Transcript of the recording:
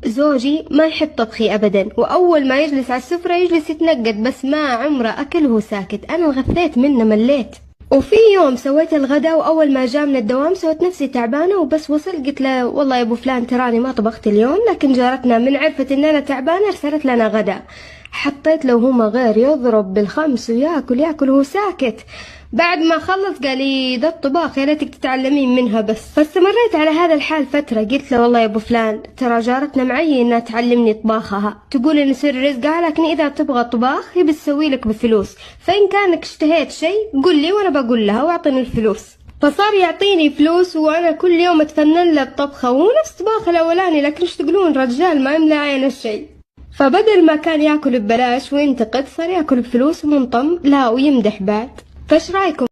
زوجي ما يحب طبخي ابدا، واول ما يجلس على السفرة يجلس يتنقد، بس ما عمره اكل وهو ساكت. انا غثيت منه مليت. وفي يوم سويت الغداء، واول ما جاء من الدوام سويت نفسي تعبانة، وبس وصل قلت له والله يا ابو فلان تراني ما طبخت اليوم، لكن جارتنا من عرفت ان انا تعبانة ارسلت لنا غداء. حطيت له هما غير يضرب بالخمس وياكل ياكل وهو ساكت. بعد ما خلص قال لي ده الطباخ يا ريتك تتعلمين منها بس. فاستمريت على هذا الحال فترة. قلت له والله يا ابو فلان ترى جارتنا معي انها تعلمني طباخها، تقول ان سر رزقها، لكن اذا تبغى طباخ هي بتسوي لك بفلوس، فان كانك اشتهيت شيء قل لي وانا بقول لها واعطيني الفلوس. فصار يعطيني فلوس وانا كل يوم اتفنن له بطبخه، وهو نفس طباخ الاولاني، لكن ايش تقولون رجال ما يملى عين الشيء. فبدل ما كان ياكل ببلاش وينتقد صار ياكل بفلوس ومنطم لا ويمدح بعد. فايش رايكم؟